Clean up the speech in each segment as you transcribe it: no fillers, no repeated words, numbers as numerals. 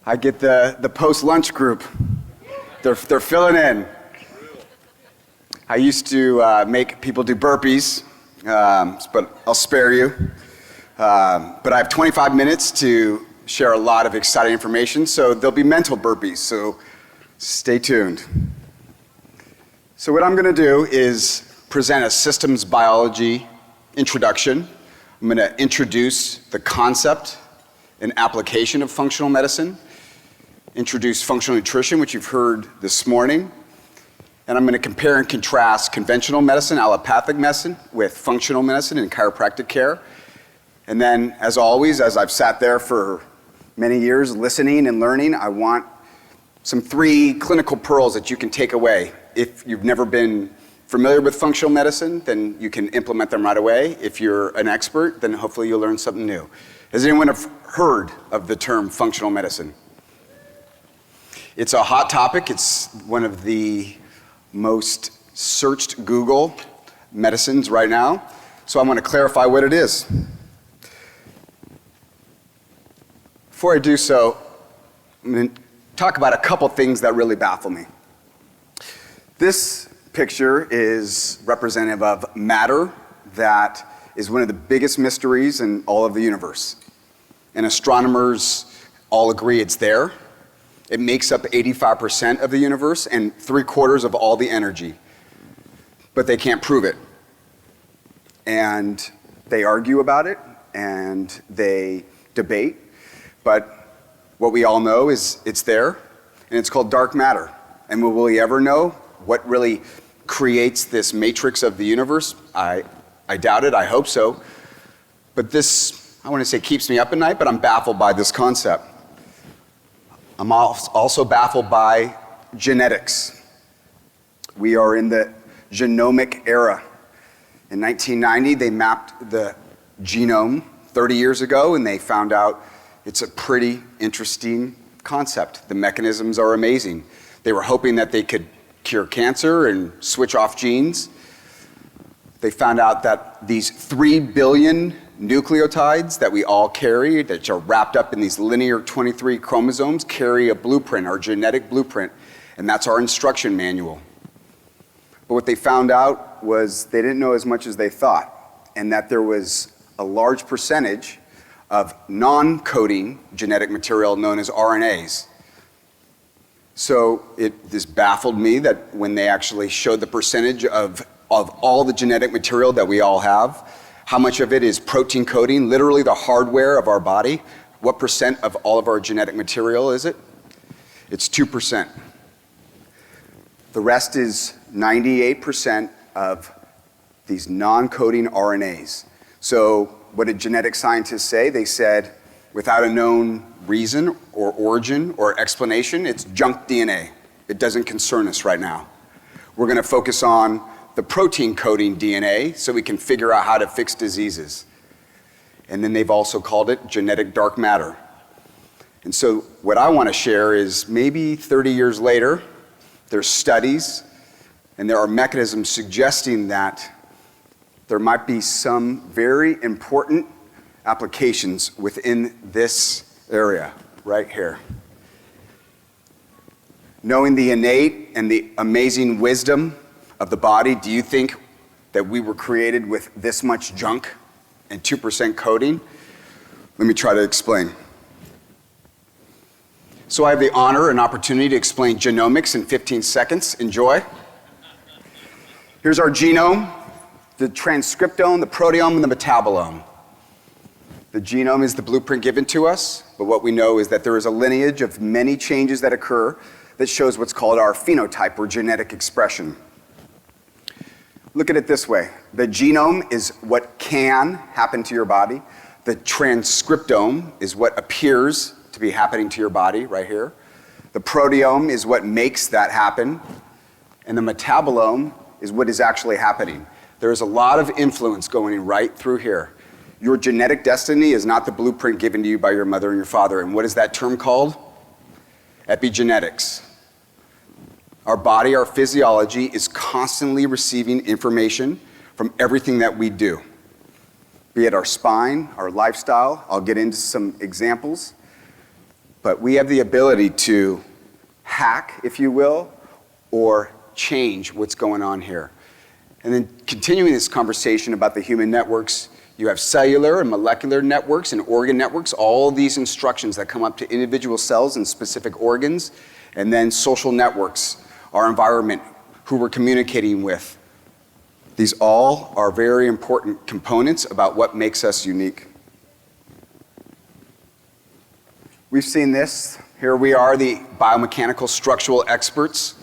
I get the post-lunch group. They're filling in. I used to make people do burpees, but I'll spare you. But I have 25 minutes to share a lot of exciting information, so there'll be mental burpees, so stay tuned. So what I'm going to do is present a systems biology introduction. I'm going to introduce the concept and application of functional medicine, introduce functional nutrition, which you've heard this morning, and I'm going to compare and contrast conventional medicine, allopathic medicine, with functional medicine and chiropractic care. And then, as always, as I've sat there for many years listening and learning, I want some 3 clinical pearls that you can take away. If you've never been familiar with functional medicine, then you can implement them right away. If you're an expert, then hopefully you'll learn something new. Has anyone heard of the term functional medicine? It's a hot topic. It's one of the most searched Google medicines right now. So I want to clarify what it is. Before I do so, I'm going to talk about a couple things that really baffle me. This picture is representative of matter that is one of the biggest mysteries in all of the universe. And astronomers all agree it's there. It makes up 85% of the universe and 3/4 of all the energy. But they can't prove it. And they argue about it and they debate. But what we all know is it's there, and it's called dark matter. And will we ever know what really creates this matrix of the universe? I doubt it. I hope so. But this, I want to say, keeps me up at night, but I'm baffled by this concept. I'm also baffled by genetics. We are in the genomic era. In 1990, they mapped the genome 30 years ago, and they found out it's a pretty interesting concept. The mechanisms are amazing. They were hoping that they could cure cancer and switch off genes. They found out that these 3 billion nucleotides that we all carry, that are wrapped up in these linear 23 chromosomes, carry a blueprint, our genetic blueprint, and that's our instruction manual. But what they found out was they didn't know as much as they thought, and that there was a large percentage of non-coding genetic material known as RNAs. So this baffled me that when they actually showed the percentage of all the genetic material that we all have, how much of it is protein coding, literally the hardware of our body. What percent of all of our genetic material is it? It's 2%. The rest is 98% of these non-coding RNAs. So what did genetic scientists say? They said, without a known reason or origin or explanation, it's junk DNA. It doesn't concern us right now. We're going to focus on the protein coding DNA so we can figure out how to fix diseases. And then they've also called it genetic dark matter. And so what I want to share is maybe 30 years later, there's studies and there are mechanisms suggesting that there might be some very important applications within this area right here. Knowing the innate and the amazing wisdom of the body, do you think that we were created with this much junk and 2% coding? Let me try to explain. So I have the honor and opportunity to explain genomics in 15 seconds. Enjoy. Here's our genome, the transcriptome, the proteome, and the metabolome. The genome is the blueprint given to us, but what we know is that there is a lineage of many changes that occur that shows what's called our phenotype or genetic expression. Look at it this way. The genome is what can happen to your body. The transcriptome is what appears to be happening to your body right here. The proteome is what makes that happen. And the metabolome is what is actually happening. There is a lot of influence going right through here. Your genetic destiny is not the blueprint given to you by your mother and your father. And what is that term called? Epigenetics. Our body, our physiology is constantly receiving information from everything that we do, be it our spine, our lifestyle. I'll get into some examples. but we have the ability to hack, if you will, or change what's going on here. And then continuing this conversation about the human networks, you have cellular and molecular networks and organ networks, all these instructions that come up to individual cells and specific organs, and then social networks, our environment, who we're communicating with. These all are very important components about what makes us unique. We've seen this. Here we are, the biomechanical structural experts,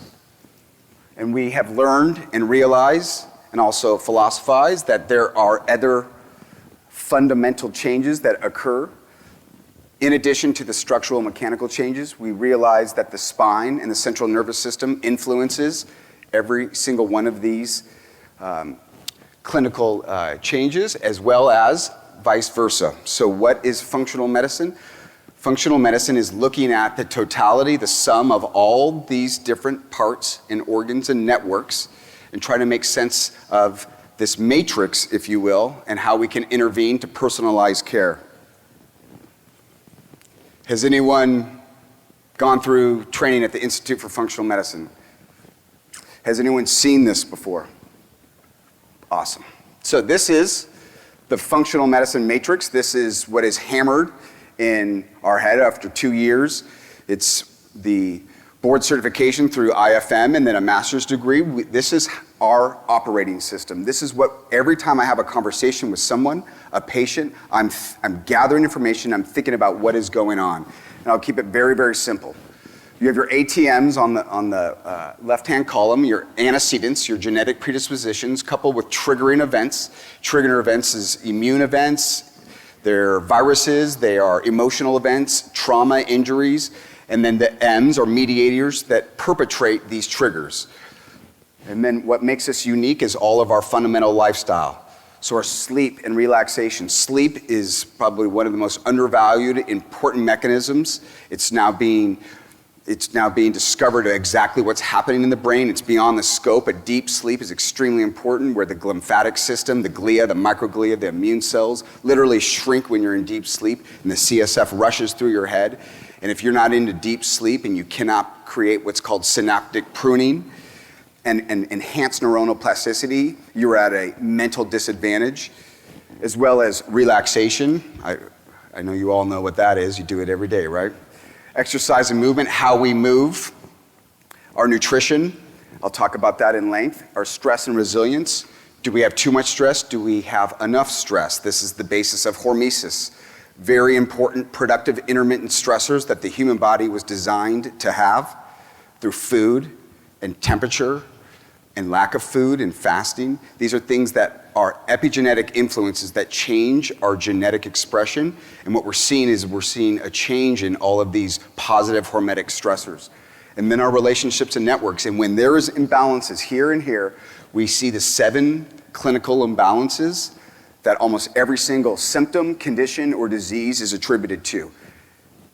and we have learned and realized and also philosophized that there are other fundamental changes that occur. In addition to the structural and mechanical changes, we realize that the spine and the central nervous system influences every single one of these clinical changes, as well as vice versa. So what is functional medicine? Functional medicine is looking at the totality, the sum of all these different parts and organs and networks, and trying to make sense of this matrix, if you will, and how we can intervene to personalize care. Has anyone gone through training at the Institute for Functional Medicine? Has anyone seen this before? Awesome. So this is the functional medicine matrix. This is what is hammered in our head after 2 years. It's the board certification through IFM and then a master's degree. This is our operating system. This is what, every time I have a conversation with someone, a patient, I'm gathering information, I'm thinking about what is going on. And I'll keep it very, very simple. You have your ATMs on the left-hand column, your antecedents, your genetic predispositions, coupled with triggering events. Triggering events is immune events, they're viruses, they are emotional events, trauma, injuries, and then the M's are mediators that perpetrate these triggers. And then what makes us unique is all of our fundamental lifestyle. So our sleep and relaxation. Sleep is probably one of the most undervalued, important mechanisms. It's now being discovered exactly what's happening in the brain. It's beyond the scope. A deep sleep is extremely important, where the lymphatic system, the glia, the microglia, the immune cells literally shrink when you're in deep sleep, and the CSF rushes through your head. And if you're not into deep sleep and you cannot create what's called synaptic pruning and enhance neuronal plasticity, you're at a mental disadvantage, as well as relaxation. I know you all know what that is. You do it every day, right? Exercise and movement, how we move, our nutrition, I'll talk about that in length, our stress and resilience. Do we have too much stress? Do we have enough stress? This is the basis of hormesis. Very important productive intermittent stressors that the human body was designed to have through food and temperature and lack of food and fasting. These are things that are epigenetic influences that change our genetic expression. And what we're seeing is a change in all of these positive hormetic stressors. And then our relationships and networks. And when there is imbalances here and here, we see the 7 clinical imbalances that almost every single symptom, condition, or disease is attributed to.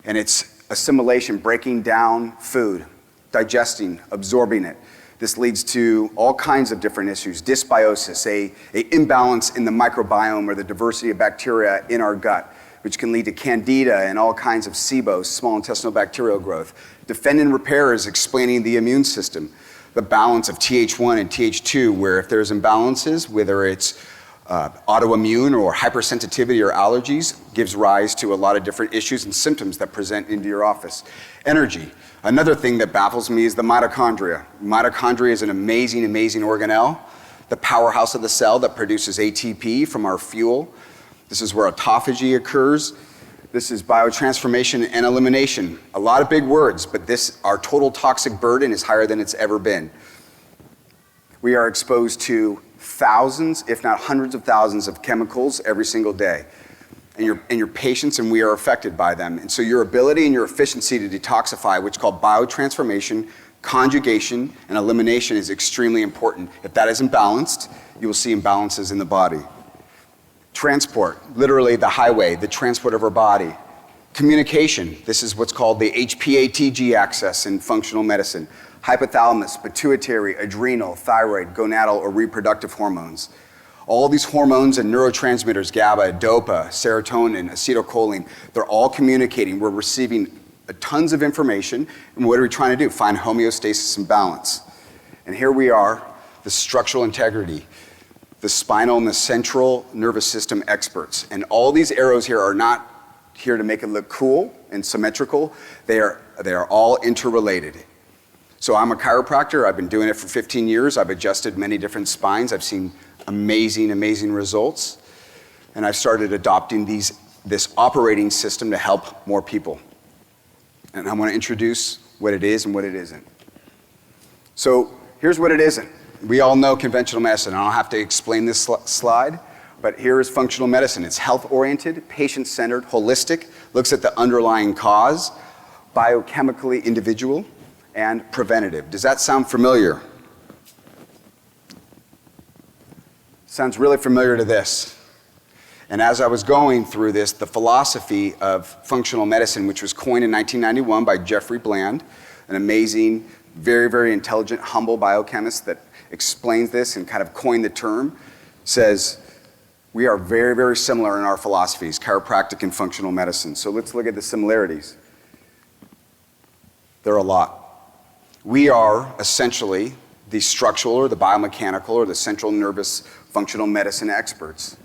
And it's assimilation, breaking down food, digesting, absorbing it. This leads to all kinds of different issues. Dysbiosis, a imbalance in the microbiome or the diversity of bacteria in our gut, which can lead to candida and all kinds of SIBO, small intestinal bacterial growth. Defend and repair is explaining the immune system. The balance of Th1 and Th2, where if there's imbalances, whether it's autoimmune or hypersensitivity or allergies, gives rise to a lot of different issues and symptoms that present into your office. Energy. Another thing that baffles me is the mitochondria. Mitochondria is an amazing, amazing organelle, the powerhouse of the cell that produces ATP from our fuel. This is where autophagy occurs. This is biotransformation and elimination. A lot of big words, but our total toxic burden is higher than it's ever been. We are exposed to thousands, if not hundreds of thousands of chemicals every single day. And your patients and we are affected by them. And so your ability and your efficiency to detoxify, which is called biotransformation, conjugation, and elimination, is extremely important. If that isn't balanced, you will see imbalances in the body. Transport, literally the highway, the transport of our body. Communication, this is what's called the HPATG axis in functional medicine. Hypothalamus, pituitary, adrenal, thyroid, gonadal, or reproductive hormones. All these hormones and neurotransmitters, GABA, DOPA, serotonin, acetylcholine, they're all communicating. We're receiving tons of information. And what are we trying to do? Find homeostasis and balance. And here we are, the structural integrity, the spinal and the central nervous system experts. And all these arrows here are not here to make it look cool and symmetrical. They are all interrelated. So I'm a chiropractor. I've been doing it for 15 years. I've adjusted many different spines. I've seen amazing, amazing results. And I've started adopting this operating system to help more people. And I want to introduce what it is and what it isn't. So here's what it isn't. We all know conventional medicine. I don't have to explain this slide, but here is functional medicine. It's health-oriented, patient-centered, holistic, looks at the underlying cause, biochemically individual, and preventative. Does that sound familiar? Sounds really familiar to this. And as I was going through this, the philosophy of functional medicine, which was coined in 1991 by Jeffrey Bland, an amazing, very, very intelligent, humble biochemist that explains this and kind of coined the term, says we are very, very similar in our philosophies, chiropractic and functional medicine. So let's look at the similarities. There are a lot. We are essentially the structural or the biomechanical or the central nervous functional medicine experts.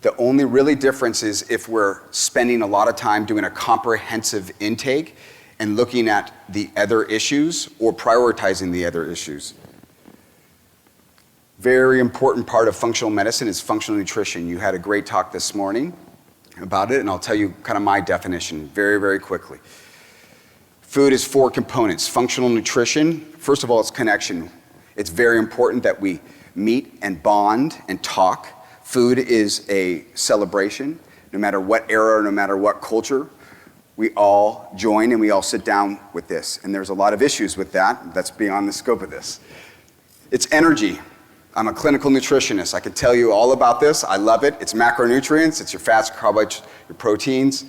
The only really difference is if we're spending a lot of time doing a comprehensive intake and looking at the other issues or prioritizing the other issues. Very important part of functional medicine is functional nutrition. You had a great talk this morning about it, and I'll tell you kind of my definition very, very quickly. Food is 4 components. Functional nutrition, first of all, it's connection. It's very important that we meet and bond and talk. Food is a celebration. No matter what era, no matter what culture, we all join and we all sit down with this. And there's a lot of issues with that. That's beyond the scope of this. It's energy. I'm a clinical nutritionist. I can tell you all about this. I love it. It's macronutrients. It's your fats, carbohydrates, your proteins,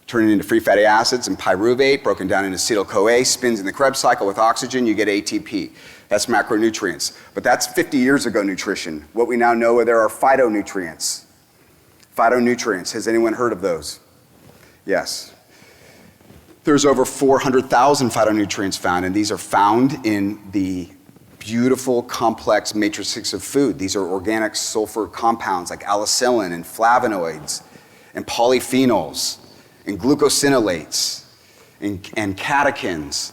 turning into free fatty acids and pyruvate, broken down into acetyl-CoA, spins in the Krebs cycle with oxygen, you get ATP. That's macronutrients. But that's 50 years ago nutrition. What we now know are there are phytonutrients. Phytonutrients, has anyone heard of those? Yes. There's over 400,000 phytonutrients found, and these are found in the beautiful, complex matrices of food. These are organic sulfur compounds like alicillin and flavonoids and polyphenols and glucosinolates and catechins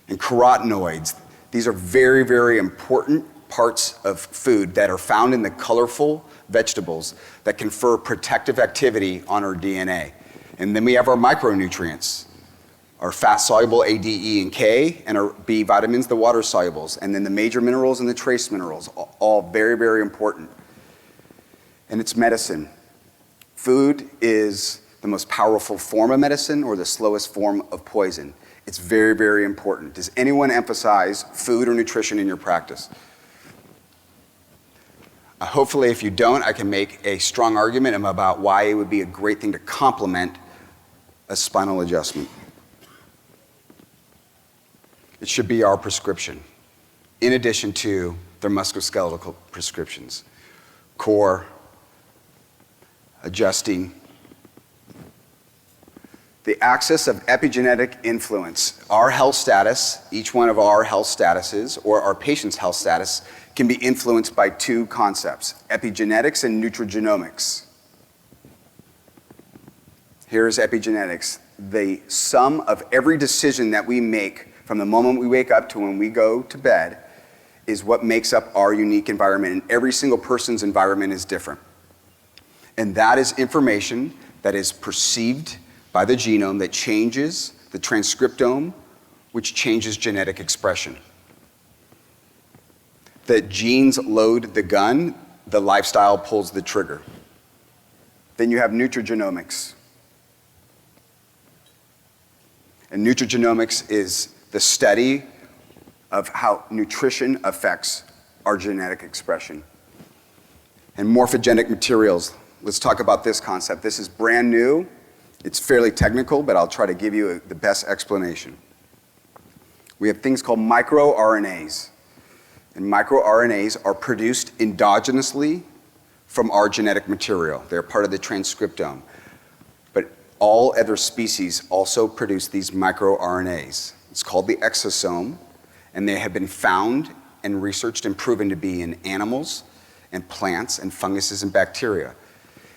and carotenoids. These are very, very important parts of food that are found in the colorful vegetables that confer protective activity on our DNA. And then we have our micronutrients, our fat-soluble A, D, E, and K, and our B vitamins, the water-solubles, and then the major minerals and the trace minerals, all very, very important. And it's medicine. Food is the most powerful form of medicine or the slowest form of poison. It's very, very important. Does anyone emphasize food or nutrition in your practice? Hopefully, if you don't, I can make a strong argument about why it would be a great thing to complement a spinal adjustment. It should be our prescription, in addition to their musculoskeletal prescriptions. Core, adjusting. The axis of epigenetic influence. Our health status, each one of our health statuses, or our patient's health status, can be influenced by 2 concepts, epigenetics and nutrigenomics. Here's epigenetics. The sum of every decision that we make from the moment we wake up to when we go to bed is what makes up our unique environment, and every single person's environment is different. And that is information that is perceived by the genome that changes the transcriptome, which changes genetic expression. The genes load the gun, the lifestyle pulls the trigger. Then you have nutrigenomics. And nutrigenomics is the study of how nutrition affects our genetic expression. And morphogenic materials. Let's talk about this concept. This is brand new. It's fairly technical, but I'll try to give you the best explanation. We have things called microRNAs. And microRNAs are produced endogenously from our genetic material. They're part of the transcriptome. But all other species also produce these microRNAs. It's called the exosome, and they have been found and researched and proven to be in animals and plants and funguses and bacteria.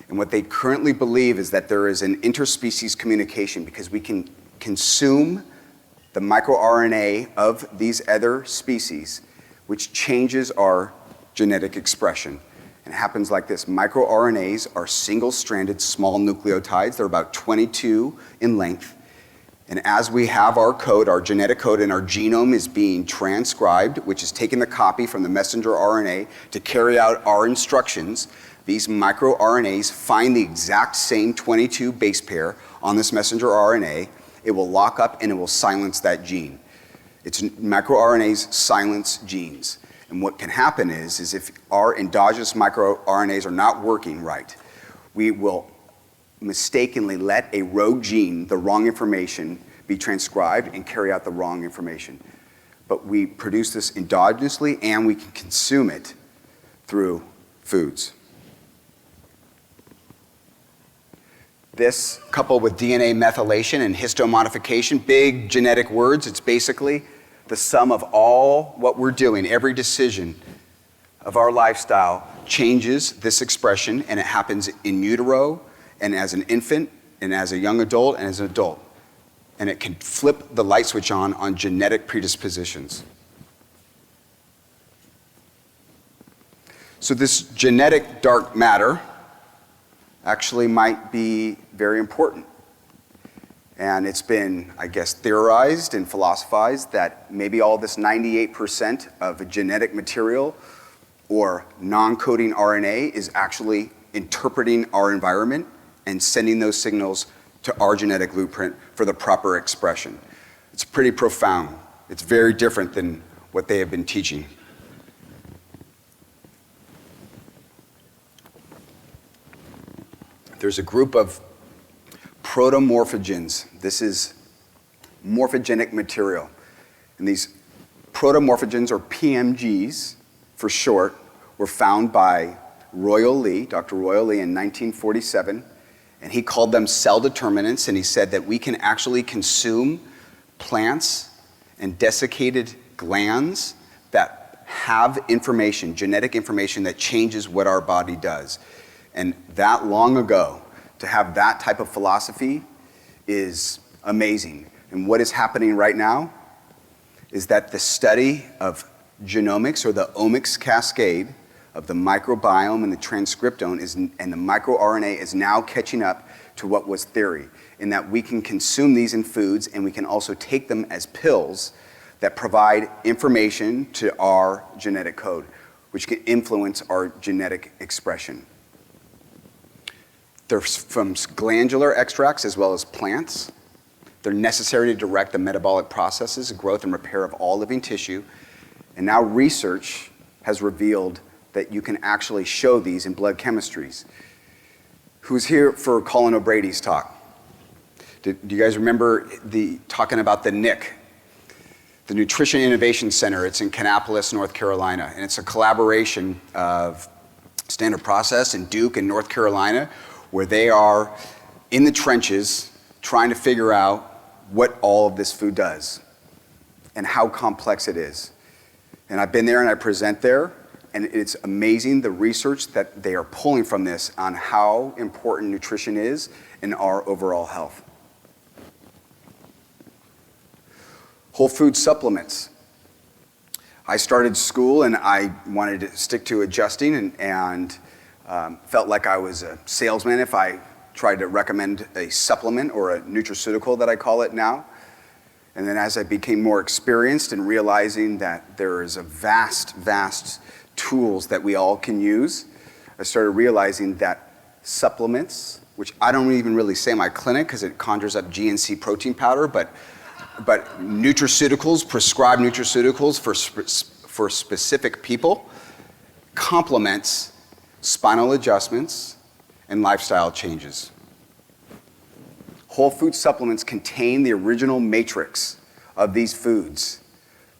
And what they currently believe is that there is an interspecies communication because we can consume the microRNA of these other species, which changes our genetic expression. And it happens like this. MicroRNAs are single-stranded small nucleotides. They're about 22 in length. And as we have our code, our genetic code, and our genome is being transcribed, which is taking the copy from the messenger RNA to carry out our instructions, these microRNAs find the exact same 22 base pair on this messenger RNA. It will lock up and it will silence that gene. It's microRNAs silence genes. And what can happen is if our endogenous microRNAs are not working right, we will mistakenly let a rogue gene, the wrong information, be transcribed and carry out the wrong information. But we produce this endogenously and we can consume it through foods. This, coupled with DNA methylation and histomodification, big genetic words, it's basically the sum of all what we're doing, every decision of our lifestyle changes this expression, and it happens in utero and as an infant and as a young adult and as an adult. And it can flip the light switch on genetic predispositions. So this genetic dark matter actually might be very important. And it's been, I guess, theorized and philosophized that maybe all this 98% of genetic material or non-coding RNA is actually interpreting our environment and sending those signals to our genetic blueprint for the proper expression. It's pretty profound. It's very different than what they have been teaching. There's a group of Proto Morphogens. This is morphogenic material. And these Proto Morphogens, or PMGs for short, were found by Royal Lee, Dr. Royal Lee, in 1947. And he called them cell determinants, and he said that we can actually consume plants and desiccated glands that have information, genetic information that changes what our body does. And that long ago, to have that type of philosophy is amazing. And what is happening right now is that the study of genomics, or the omics cascade of the microbiome and the transcriptome and the microRNA is now catching up to what was theory, in that we can consume these in foods and we can also take them as pills that provide information to our genetic code, which can influence our genetic expression. They're from glandular extracts as well as plants. They're necessary to direct the metabolic processes, growth and repair of all living tissue. And now research has revealed that you can actually show these in blood chemistries. Who's here for Colin O'Brady's talk? Do you guys remember talking about the NIC, the Nutrition Innovation Center? It's in Kannapolis, North Carolina, and it's a collaboration of Standard Process and Duke in North Carolina, where they are in the trenches trying to figure out what all of this food does and how complex it is. And I've been there and I present there, and it's amazing the research that they are pulling from this on how important nutrition is in our overall health. Whole food supplements. I started school and I wanted to stick to adjusting and felt like I was a salesman if I tried to recommend a supplement or a nutraceutical that I call it now. And then as I became more experienced and realizing that there is a vast tools that we all can use, I started realizing that supplements, which I don't even really say in my clinic because it conjures up GNC protein powder, but nutraceuticals, prescribed nutraceuticals for specific people, complements spinal adjustments and lifestyle changes. Whole food supplements contain the original matrix of these foods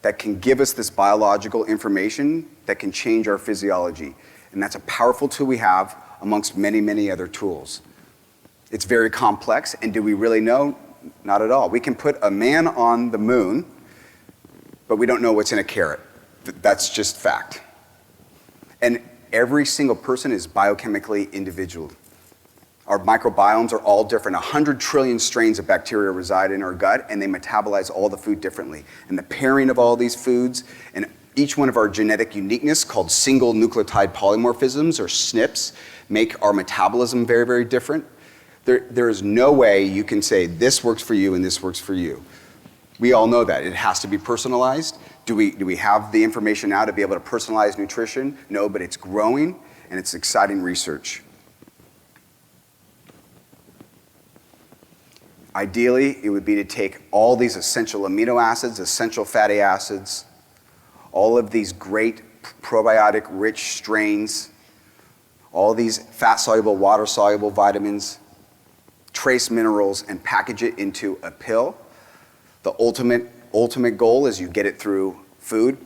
that can give us this biological information that can change our physiology. And that's a powerful tool we have amongst many other tools. It's very complex, and do we really know? Not at all. We can put a man on the moon, but we don't know what's in a carrot. That's just fact. And every single person is biochemically individual. Our microbiomes are all different. 100 trillion strains of bacteria reside in our gut, and they metabolize all the food differently. And the pairing of all these foods and each one of our genetic uniqueness, called single nucleotide polymorphisms, or SNPs, make our metabolism very, very different. There is no way you can say this works for you and this works for you. We all know that. It has to be personalized. Do we have the information now to be able to personalize nutrition? No, but it's growing, and it's exciting research. Ideally, it would be to take all these essential amino acids, essential fatty acids, all of these great probiotic-rich strains, all these fat-soluble, water-soluble vitamins, trace minerals, and package it into a pill. The ultimate goal is you get it through food,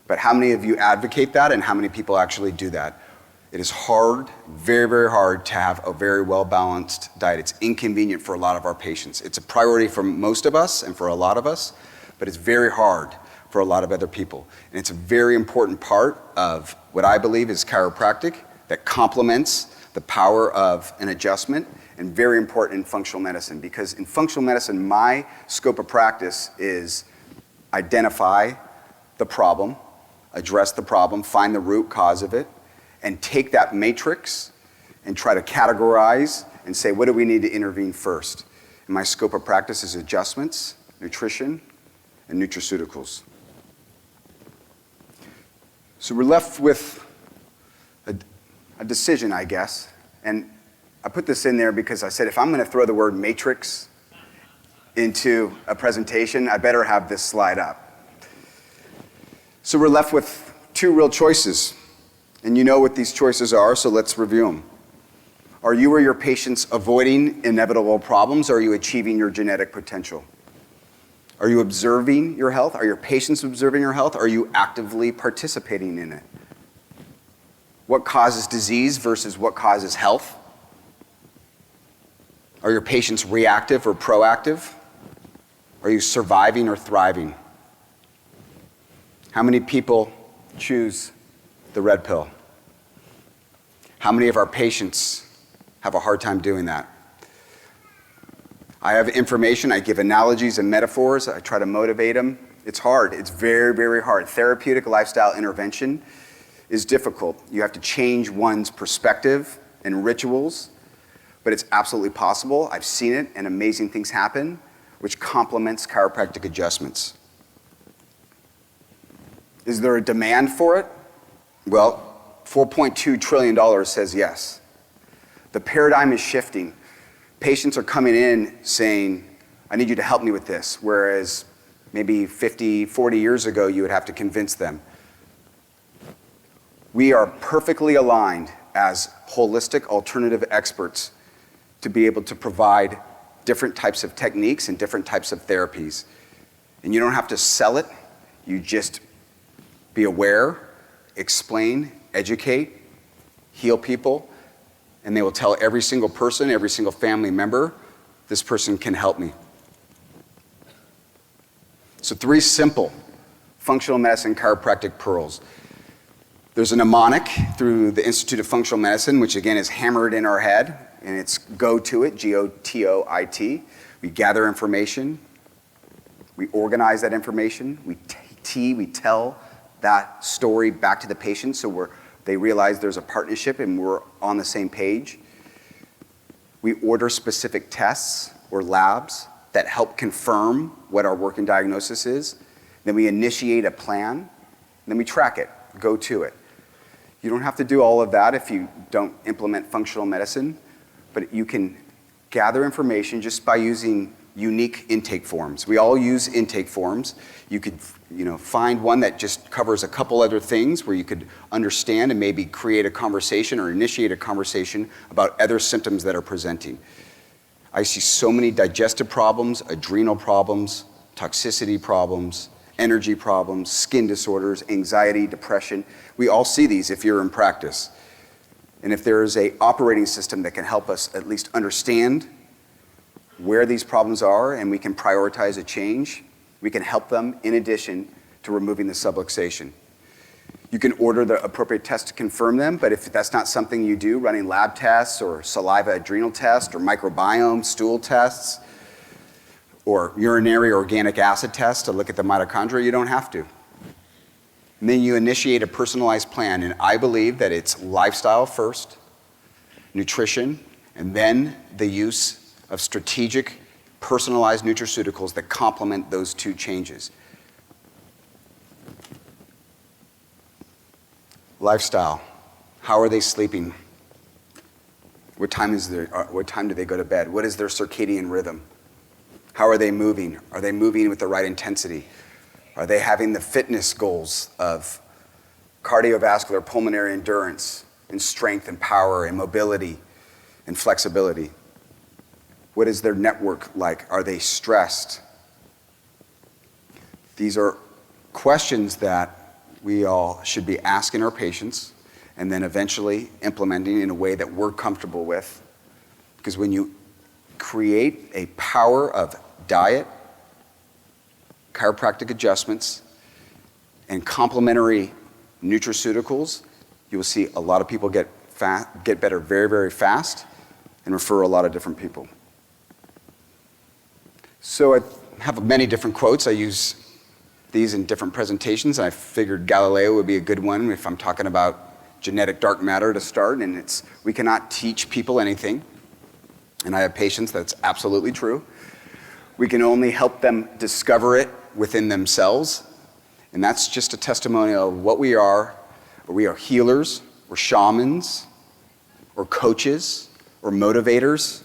but how many of you advocate that, and how many people actually do that? It is hard, very, very hard to have a very well-balanced diet. It's inconvenient for a lot of our patients. It's a priority for most of us and for a lot of us, but it's very hard for a lot of other people. And it's a very important part of what I believe is chiropractic that complements the power of an adjustment, and very important in functional medicine, because in functional medicine, my scope of practice is identify the problem, address the problem, find the root cause of it, and take that matrix and try to categorize and say, what do we need to intervene first? And my scope of practice is adjustments, nutrition, and nutraceuticals. So we're left with a decision, I guess. And I put this in there because I said, if I'm going to throw the word matrix into a presentation, I better have this slide up. So we're left with two real choices. And you know what these choices are, so let's review them. Are you or your patients avoiding inevitable problems, or are you achieving your genetic potential? Are you observing your health? Are your patients observing your health? Are you actively participating in it? What causes disease versus what causes health? Are your patients reactive or proactive? Are you surviving or thriving? How many people choose the red pill? How many of our patients have a hard time doing that? I have information, I give analogies and metaphors, I try to motivate them. It's hard, it's very, very hard. Therapeutic lifestyle intervention is difficult. You have to change one's perspective and rituals, but it's absolutely possible. I've seen it, and amazing things happen, which complements chiropractic adjustments. Is there a demand for it? Well, $4.2 trillion says yes. The paradigm is shifting. Patients are coming in saying, I need you to help me with this, whereas maybe 50, 40 years ago, you would have to convince them. We are perfectly aligned as holistic alternative experts to be able to provide different types of techniques and different types of therapies. And you don't have to sell it, you just be aware, explain, educate, heal people, and they will tell every single person, every single family member, this person can help me. So 3 simple functional medicine chiropractic pearls. There's a mnemonic through the Institute of Functional Medicine, which again is hammered in our head, and it's go to it, GOTOIT. We gather information, we organize that information, we tell that story back to the patient so they realize there's a partnership and we're on the same page. We order specific tests or labs that help confirm what our working diagnosis is. Then we initiate a plan, and then we track it, go to it. You don't have to do all of that if you don't implement functional medicine, but you can gather information just by using unique intake forms. We all use intake forms. You could find one that just covers a couple other things where you could understand and maybe create a conversation or initiate a conversation about other symptoms that are presenting. I see so many digestive problems, adrenal problems, toxicity problems, energy problems, skin disorders, anxiety, depression. We all see these if you're in practice. And if there is an operating system that can help us at least understand where these problems are and we can prioritize a change, we can help them in addition to removing the subluxation. You can order the appropriate test to confirm them, but if that's not something you do, running lab tests or saliva adrenal tests or microbiome stool tests or urinary organic acid tests to look at the mitochondria, you don't have to. And then you initiate a personalized plan, and I believe that it's lifestyle first, nutrition, and then the use of strategic, personalized nutraceuticals that complement those two changes. Lifestyle. How are they sleeping? What time do they go to bed? What is their circadian rhythm? How are they moving? Are they moving with the right intensity? Are they having the fitness goals of cardiovascular, pulmonary endurance, and strength and power and mobility and flexibility? What is their network like? Are they stressed? These are questions that we all should be asking our patients and then eventually implementing in a way that we're comfortable with. Because when you create a power of diet, chiropractic adjustments, and complementary nutraceuticals, you will see a lot of people get better very, very fast and refer a lot of different people. So I have many different quotes. I use these in different presentations. I figured Galileo would be a good one if I'm talking about genetic dark matter to start, and it's, we cannot teach people anything. And I have patients that's absolutely true. We can only help them discover it within themselves, and that's just a testimonial of what we are. We are healers, or shamans, or coaches, or motivators.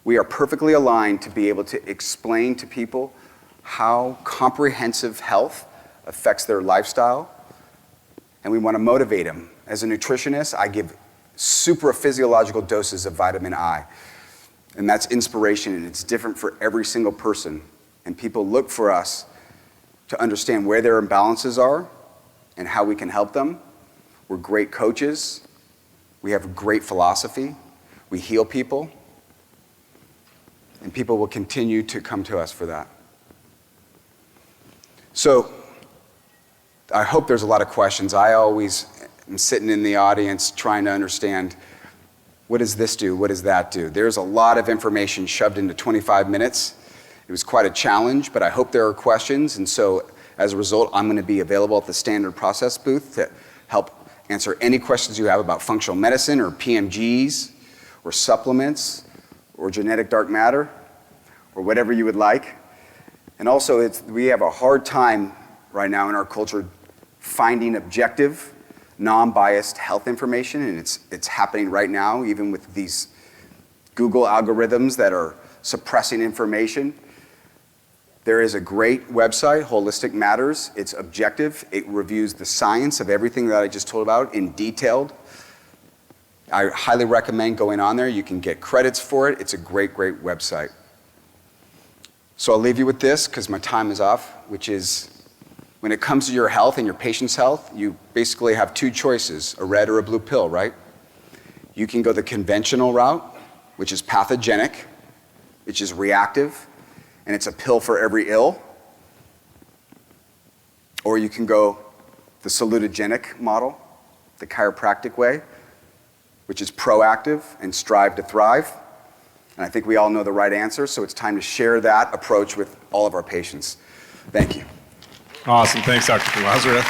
We are perfectly aligned to be able to explain to people how comprehensive health affects their lifestyle, and we want to motivate them. As a nutritionist, I give supraphysiological doses of vitamin I, and that's inspiration, and it's different for every single person. And people look for us to understand where their imbalances are and how we can help them. We're great coaches. We have a great philosophy. We heal people, and people will continue to come to us for that. So I hope there's a lot of questions. I always am sitting in the audience trying to understand, what does this do? What does that do? There's a lot of information shoved into 25 minutes. It was quite a challenge, but I hope there are questions. And so as a result, I'm going to be available at the standard process booth to help answer any questions you have about functional medicine or PMGs or supplements or genetic dark matter or whatever you would like. And also, we have a hard time right now in our culture finding objective, non-biased health information, and it's happening right now, even with these Google algorithms that are suppressing information. There is a great website, Holistic Matters. It's objective. It reviews the science of everything that I just told about in detail. I highly recommend going on there. You can get credits for it. It's a great, great website. So I'll leave you with this because my time is off, which is when it comes to your health and your patient's health, you basically have two choices, a red or a blue pill, right? You can go the conventional route, which is pathogenic, which is reactive, and it's a pill for every ill. Or you can go the salutogenic model, the chiropractic way, which is proactive and strive to thrive. And I think we all know the right answer, so it's time to share that approach with all of our patients. Thank you. Awesome. Thanks, Dr. Lazarus.